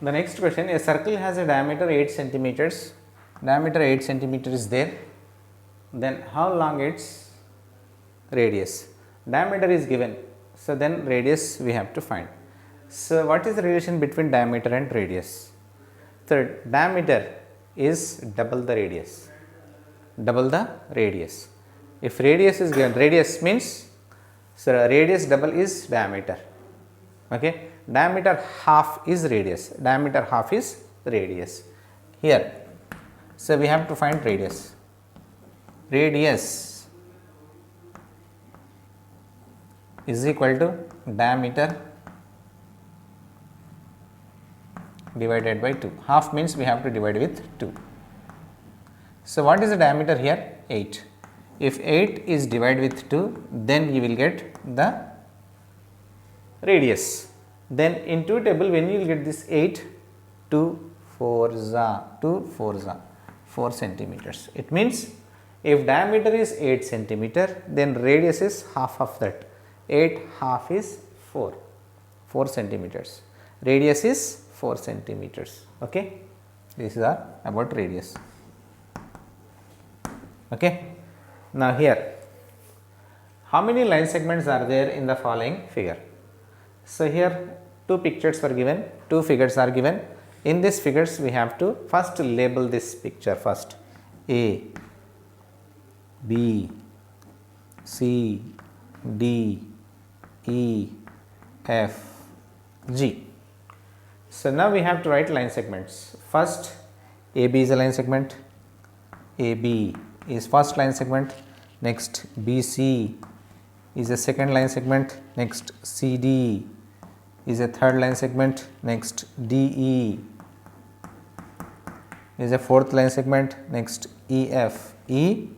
The next question, a circle has a diameter 8 centimeters, diameter 8 centimeters is there, then how long its radius? Diameter is given, so then radius we have to find. So, what is the relation between diameter and radius? Third, diameter is double the radius, double the radius. If radius is given, radius means, so radius double is diameter, okay. Diameter half is radius, diameter half is radius here. So, we have to find radius. Radius is equal to diameter divided by 2. Half means we have to divide with 2. So, what is the diameter here? 8. If 8 is divided with 2, then you will get the radius. Then in 2 table, when you will get this 8, 2 4 centimeters. It means if diameter is 8 centimeter, then radius is half of that. 8 half is 4 centimeters. Radius is 4 centimeters. Okay. This is about radius. Okay. Now here, how many line segments are there in the following figure? So here 2 pictures were given, 2 figures are given. In these figures we have to first label this picture first. A, B, C, D, E, F, G. So now we have to write line segments. First, AB is a line segment, AB is first line segment, next BC is a second line segment, next CD is a third line segment, next DE is a fourth line segment, next EF is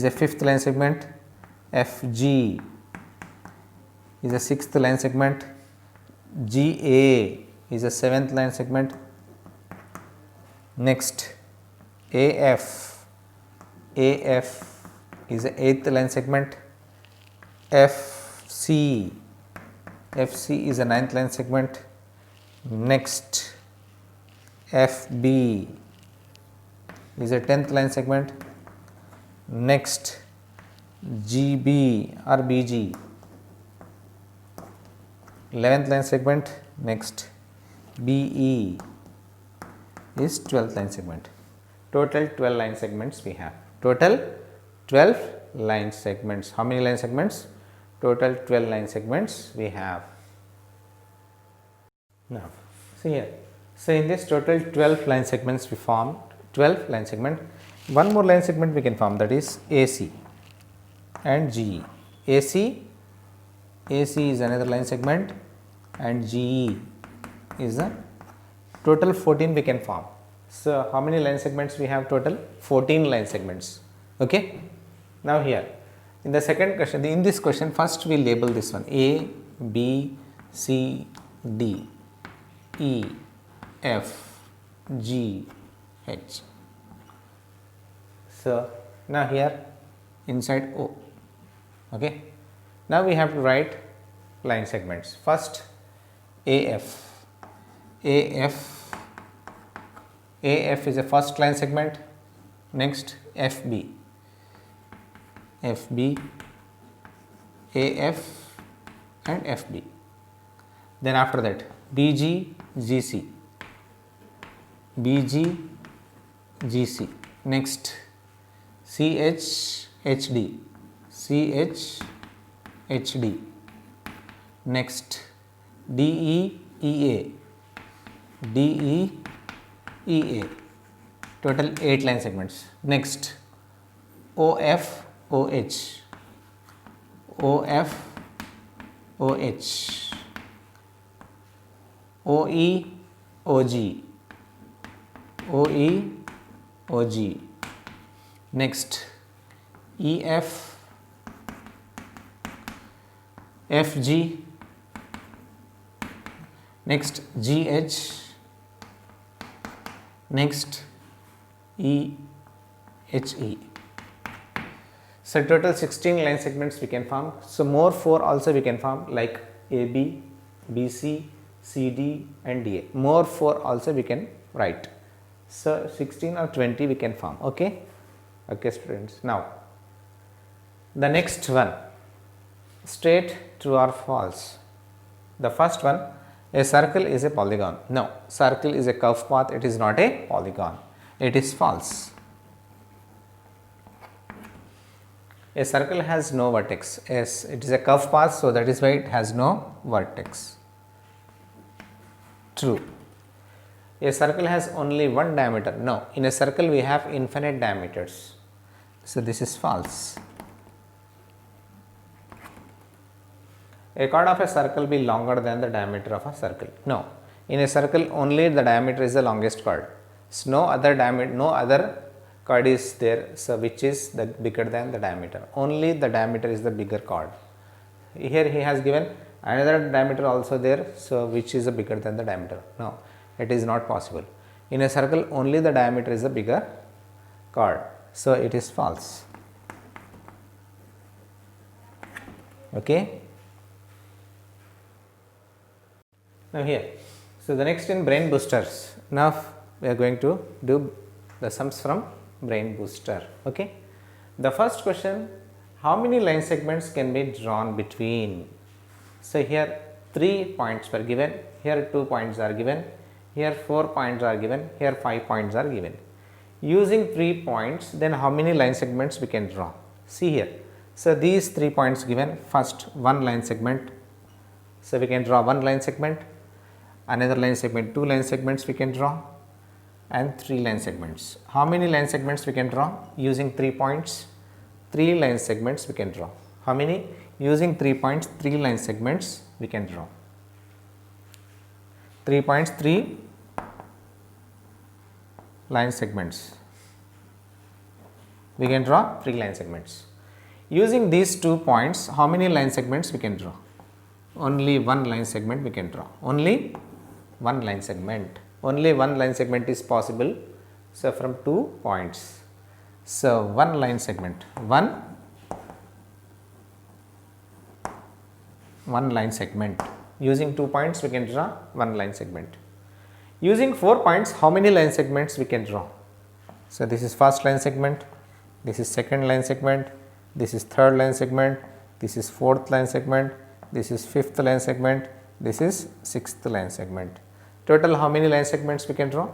a fifth line segment, FG is a sixth line segment, GA is a seventh line segment, next AF is a eighth line segment, FC is a ninth line segment, next FB is a 10th line segment, next GB or BG 11th line segment, next BE is 12th line segment. Total 12 line segments we have. Total 12 line segments. How many line segments? Total 12 line segments we have. Now, see here. So, in this total 12 line segments we formed, 12 line segment. One more line segment we can form, that is AC and GE. AC is another line segment and GE is a total 14 we can form. So, how many line segments we have total? 14 line segments. Okay. Now, here in the second question, in this question first we label this one A, B, C, D, E, F, G, H. So, now here inside O. Okay. Now, we have to write line segments. First AF is a first line segment, next FB, AF and FB. Then after that BG, GC, next CH, HD, next DE, EA, total 8 line segments. Next OF, OH, OE, OG, next EF, FG, next GH, next EHE. So, total 16 line segments we can form. So, more 4 also we can form like AB, BC, CD and DA. More 4 also we can write. So 16 or 20 we can form. Okay. Okay, students. Now the next one, straight, true or false. The first one, a circle is a polygon. No, circle is a curved path. It is not a polygon. It is false. A circle has no vertex. Yes, it is a curved path, so that is why it has no vertex. True. A circle has only one diameter. No, in a circle we have infinite diameters. So this is false. A chord of a circle be longer than the diameter of a circle. No, in a circle only the diameter is the longest chord. So no other diameter, no other chord is there, so which is the bigger than the diameter. Only the diameter is the bigger chord. Here he has given another diameter also there, so which is bigger than the diameter. No, it is not possible. In a circle only the diameter is the bigger chord, so it is false. Okay. Now here, so the next in brain boosters. Now we are going to do the sums from brain booster. Okay. The first question, how many line segments can be drawn between? So here 3 points were given, here 2 points are given, here 4 points are given, here 5 points are given. Using 3 points, then how many line segments we can draw? See here. So these 3 points given, first one line segment. So we can draw one line segment, another line segment, 2 line segments we can draw, and 3 line segments. How many line segments we can draw? Using 3 points, 3 line segments we can draw. How many? Using 3 points, 3 line segments we can draw. 3 points, 3 line segments. We can draw 3 line segments. Using these 2 points, how many line segments we can draw? Only one line segment we can draw. Only one line segment. Only one line segment is possible. So from 2 points. So one line segment. One line segment. Using 2 points we can draw one line segment. Using 4 points, how many line segments we can draw? So this is first line segment, this is second line segment, this is third line segment, this is fourth line segment, this is fifth line segment, this is sixth line segment. Total how many line segments we can draw?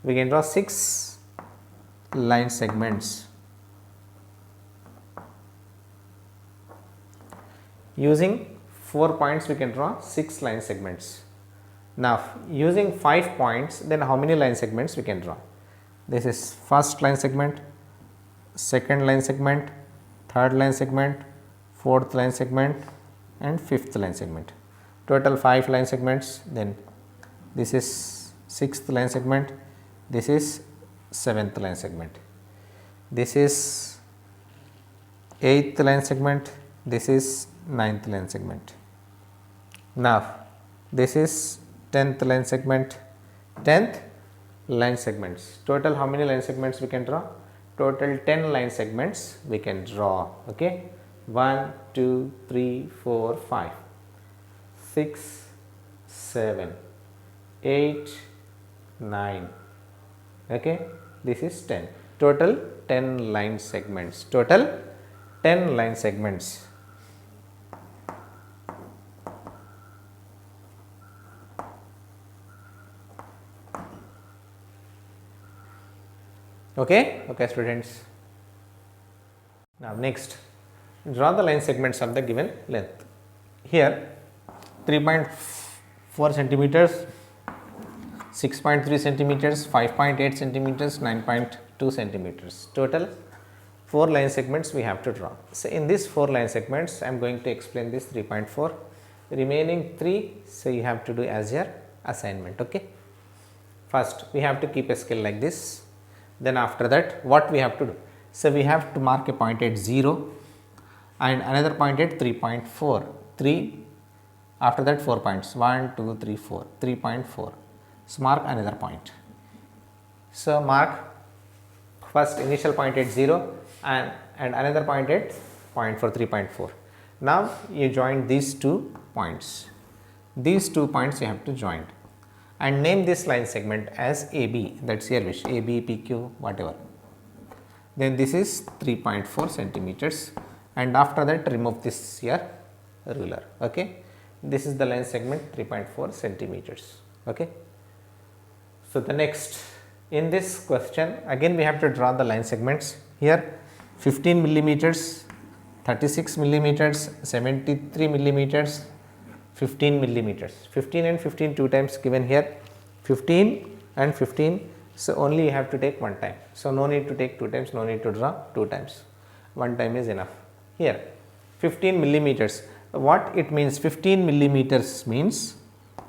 We can draw 6 line segments. Using 4 points we can draw 6 line segments. Now using 5 points, then how many line segments we can draw? This is first line segment, second line segment, third line segment, fourth line segment, and fifth line segment. Total 5 line segments. Then this is 6th line segment, this is 7th line segment, this is 8th line segment, this is 9th line segment. Now this is 10th line segment, 10th line segments. Total how many line segments we can draw? Total 10 line segments we can draw. Okay, 1, 2, 3, 4, 5, 6, 7, 8, 9. Okay, this is 10. Total 10 line segments. Total 10 line segments. Okay, okay students. Now next, draw the line segments of the given length. Here 3.4 centimeters, 6.3 centimeters, 5.8 centimeters, 9.2 centimeters. Total 4 line segments we have to draw. So in these 4 line segments, I am going to explain this 3.4. Remaining 3, so you have to do as your assignment. Okay. First, we have to keep a scale like this. Then after that, what we have to do? So we have to mark a point at 0 and another point at 3.4. 3. After that 4 points. 1, 2, 3, 4. 3.4. So mark another point. So mark first initial point at 0 and another point at point for 3.4. Now you join these 2 points. These 2 points you have to join and name this line segment as AB, that is your wish, AB, PQ, whatever. Then this is 3.4 centimeters, and after that remove this here ruler. Okay. This is the line segment 3.4 centimeters. Okay. So, the next, in this question again we have to draw the line segments here 15 millimeters, 36 millimeters, 73 millimeters, 15 millimeters. 15 and 15 two times given here, 15 and 15. So, only you have to take one time. So, no need to take two times, no need to draw two times, one time is enough. Here 15 millimeters, what it means? 15 millimeters means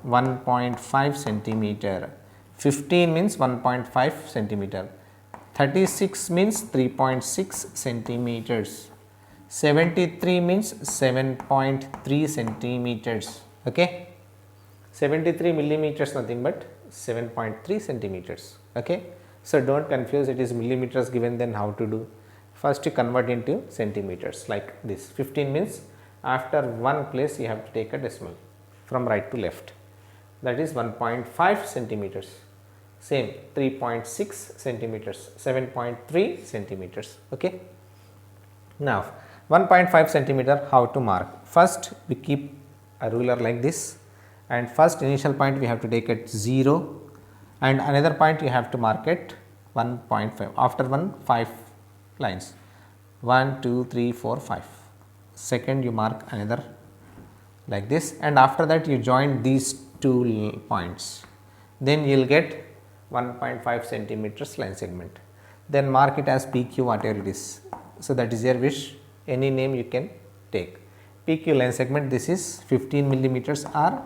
1.5 centimeter, 15 means 1.5 centimeter, 36 means 3.6 centimeters, 73 means 7.3 centimeters. Okay. 73 millimeters nothing but 7.3 centimeters. Okay. So, do not confuse, it is millimeters given, then how to do? First you convert into centimeters like this. 15 means after one place you have to take a decimal from right to left, that is 1.5 centimeters. Same 3.6 centimeters, 7.3 centimeters. Okay. Now 1.5 centimeter, how to mark? First we keep a ruler like this, and first initial point we have to take at 0, and another point you have to mark at 1.5. After 5 lines, 1, 2, 3, 4, 5. Second you mark another like this, and after that you join these two points, then you will get 1.5 centimeters line segment. Then mark it as PQ, whatever it is. So, that is your wish, any name you can take. PQ line segment, this is 15 millimeters or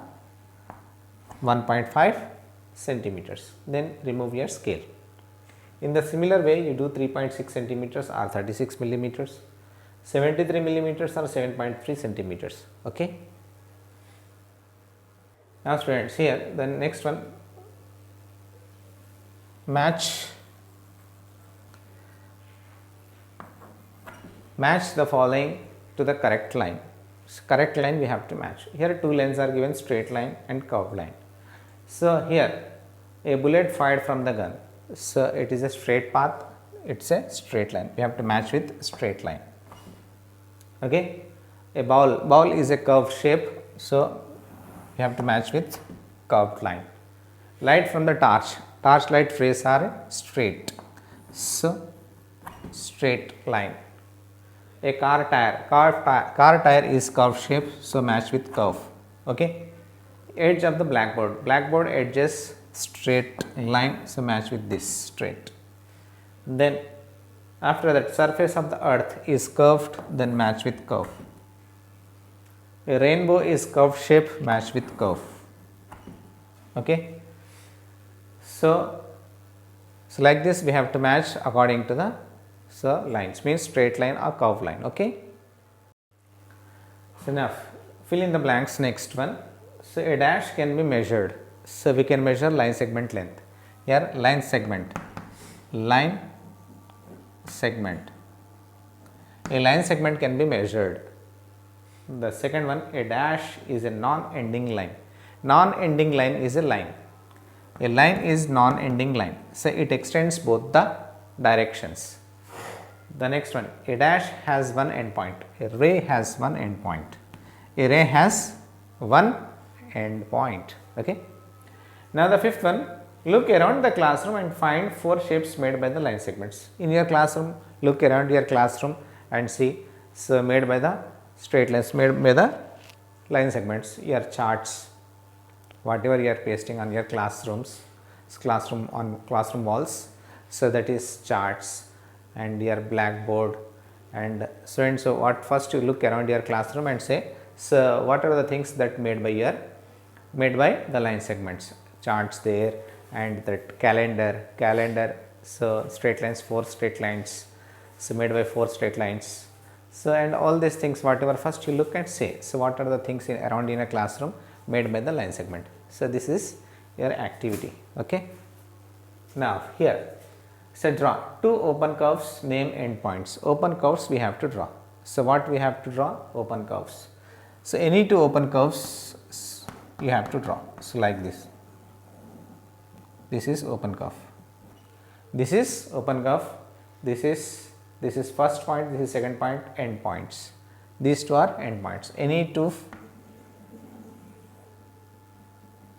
1.5 centimeters. Then remove your scale. In the similar way you do 3.6 centimeters or 36 millimeters, 73 millimeters or 7.3 centimeters. Okay. Now students, here the next one, match the following to the correct line. Correct line we have to match. Here two lines are given, straight line and curved line. So, here a bullet fired from the gun. So, it is a straight path, it is a straight line, we have to match with straight line. Okay. A ball is a curved shape, so we have to match with curved line. Light from the torch light rays are straight, so straight line. A car tire is curved shape, so match with curve. Okay. Edge of the blackboard edges straight line, so match with this straight. Then after that, surface of the earth is curved, then match with curve. A rainbow is curved shape, match with curve. Okay. So like this we have to match according to the lines, means straight line or curved line. Okay. So now fill in the blanks. Next one. So a dash can be measured. So we can measure line segment length. Here line segment. A line segment can be measured. The second one, a dash is a non-ending line. Non-ending line is a line. A line is non-ending line. So it extends both the directions. The next one, a dash has one endpoint. A ray has one endpoint. A ray has one endpoint. Okay. Now the fifth one, look around the classroom and find 4 shapes made by the line segments. In your classroom, look around your classroom and see, so made by the straight lines, made by the line segments, your charts, whatever you are pasting on your classroom walls. So that is charts and your blackboard and so. What first you look around your classroom and say, so what are the things that made by the line segments? Charts there, and that calendar, so straight lines, 4 straight lines, so made by 4 straight lines. So and all these things, whatever first you look and say, so what are the things around in a classroom made by the line segment. So this is your activity. Okay. Now here, so draw 2 open curves, name endpoints. Open curves we have to draw. So what we have to draw? Open curves. So any 2 open curves you have to draw. So, like this. This is open curve. This is open curve. This is first point. This is second point. End points. These two are end points. Any two.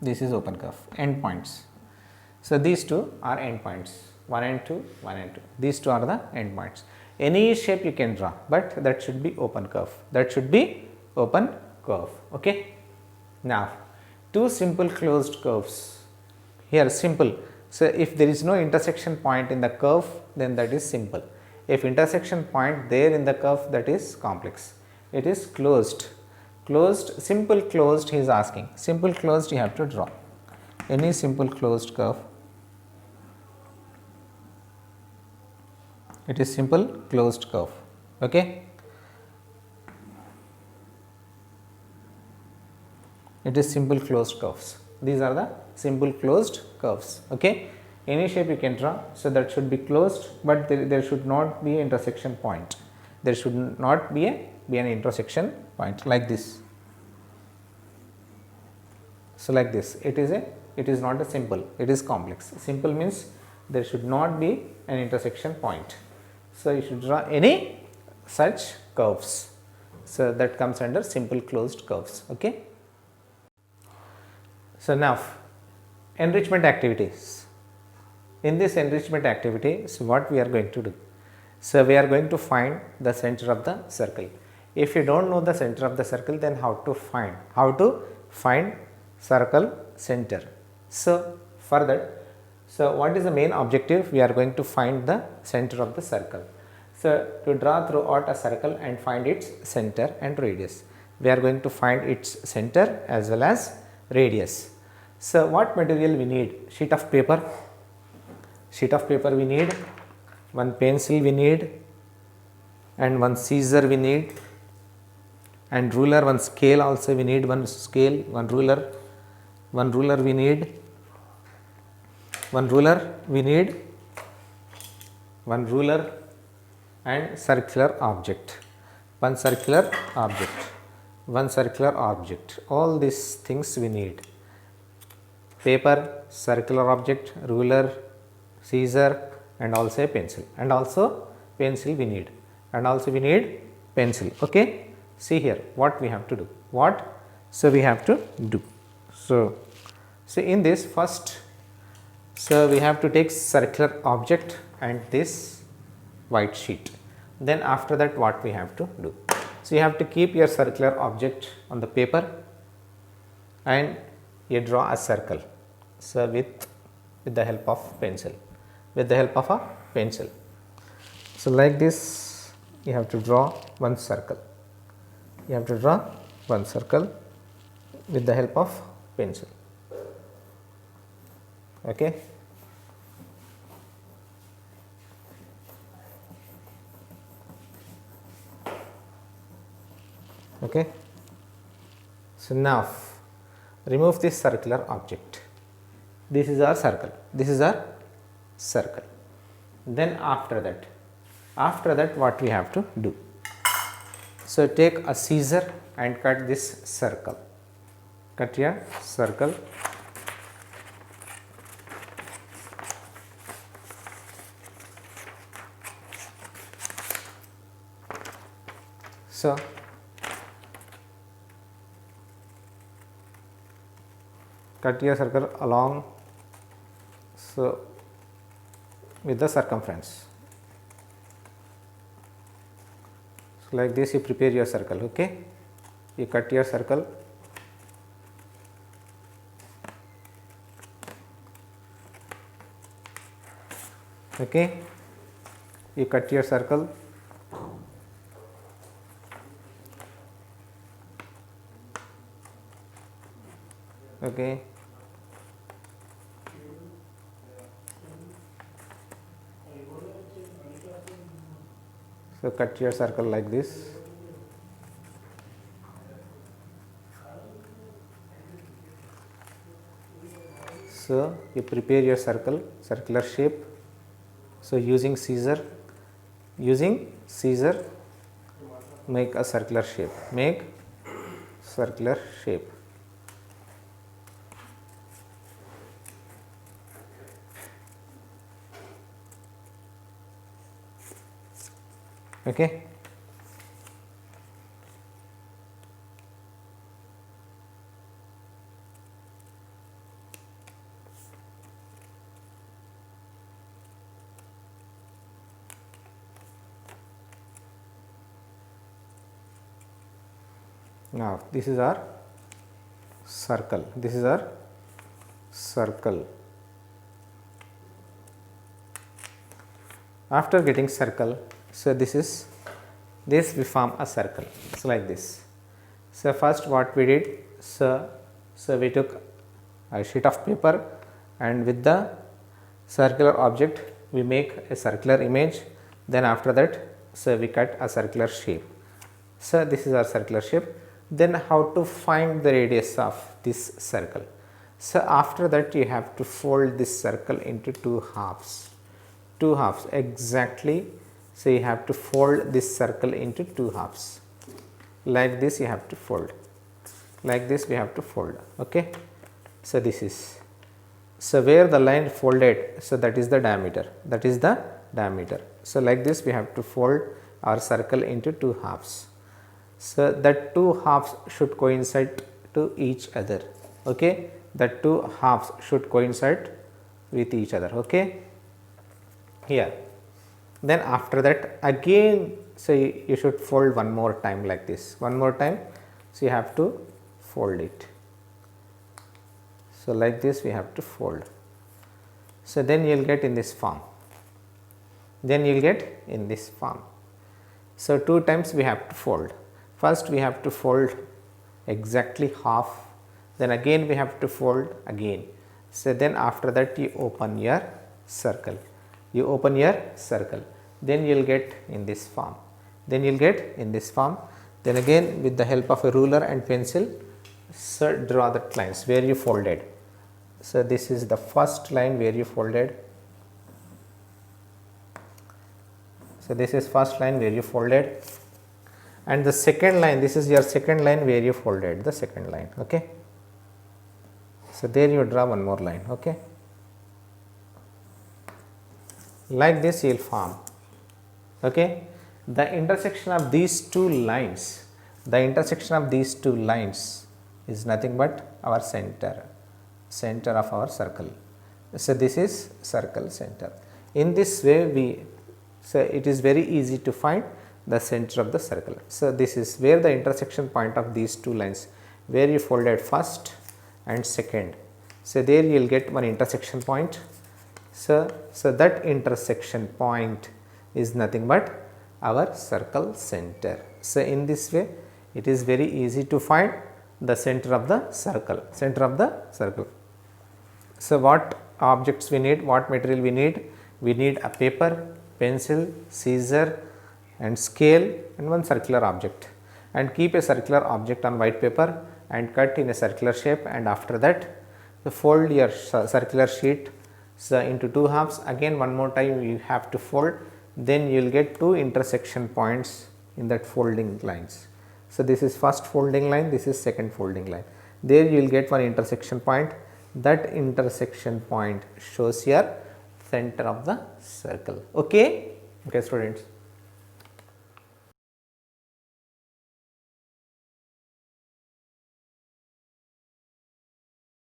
This is open curve. End points. So, these two are end points. 1 and 2, 1 and 2. These two are the end points. Any shape you can draw, but that should be open curve. That should be open curve. Okay. Now, two simple closed curves. Here simple. So, if there is no intersection point in the curve, then that is simple. If intersection point there in the curve, that is complex. It is closed. Closed, simple closed he is asking. Simple closed you have to draw. Any simple closed curve. It is simple closed curve. Okay. It is simple closed curves. These are the simple closed curves. Okay. Any shape you can draw. So, that should be closed, but there should not be intersection point. There should not be an intersection point like this. So, like this. It is not a simple. It is complex. Simple means there should not be an intersection point. So, you should draw any such curves. So, that comes under simple closed curves. Okay. So, now enrichment activities. In this enrichment activity, so what we are going to do? So, we are going to find the center of the circle. If you do not know the center of the circle, then how to find circle center. So, for that, so what is the main objective? We are going to find the center of the circle. So, to draw throughout a circle and find its center and radius. We are going to find its center as well as radius. So, what material we need? Sheet of paper we need, one pencil we need, and one scissor we need, and ruler, one scale also we need, one scale, one ruler we need, and circular object, one circular object. All these things we need: paper, circular object, ruler, scissor, and also a pencil, we need, pencil. Okay. See here what we have to do. So, in this first, so we have to take circular object and this white sheet. Then after that, what we have to do? So, you have to keep your circular object on the paper and you draw a circle. So, with the help of pencil. So, like this you have to draw one circle. With the help of pencil. Okay. Okay. So, now remove this circular object. This is our circle. Then after that what we have to do? So, take a scissor and cut this circle. Cut your circle. So, cut your circle along, so with the circumference. So, like this you prepare your circle. Okay. You cut your circle. Okay. You cut your circle. Okay. So, cut your circle like this. So, you prepare your circular shape. So, using scissor, make a circular shape. Okay. Now this is our circle, this is our circle. After getting circle, so this we form a circle, so like this. So first what we did, so we took a sheet of paper and with the circular object we make a circular image, then after that so we cut a circular shape. So this is our circular shape. Then how to find the radius of this circle? So after that you have to fold this circle into two halves exactly. So you have to fold this circle into two halves like this, you have to fold like this, we have to fold. Okay. So this is, so where the line folded, so that is the diameter, that is the diameter. So like this we have to fold our circle into two halves. So that two halves should coincide to each other. Okay, that two halves should coincide with each other. Okay, here. Then after that again, so you should fold one more time like this, one more time. So you have to fold it. So like this we have to fold. So then you will get in this form. Then you will get in this form. So two times we have to fold. First we have to fold exactly half, then again we have to fold again. So then after that you open your circle, you open your circle, then you will get in this form, then you will get in this form. Then again with the help of a ruler and pencil, so draw the lines where you folded. So this is the first line where you folded. So this is first line where you folded. And the second line, this is your second line where you folded the second line. Okay. So there you draw one more line. Okay. Like this you will form. Okay. The intersection of these two lines, the intersection of these two lines is nothing but our center, center of our circle. So this is circle center. In this way so it is very easy to find the center of the circle. So this is where the intersection point of these two lines, where you folded first and second. So there you will get one intersection point. So that intersection point is nothing but our circle center. So in this way it is very easy to find the center of the circle, center of the circle. So what objects we need, what material we need? We need a paper, pencil, scissor and scale and one circular object, and keep a circular object on white paper and cut in a circular shape, and after that fold your circular sheet into two halves. Again one more time you have to fold, then you will get two intersection points in that folding lines. So this is first folding line, this is second folding line. There you will get one intersection point. That intersection point shows your center of the circle. Okay, okay students.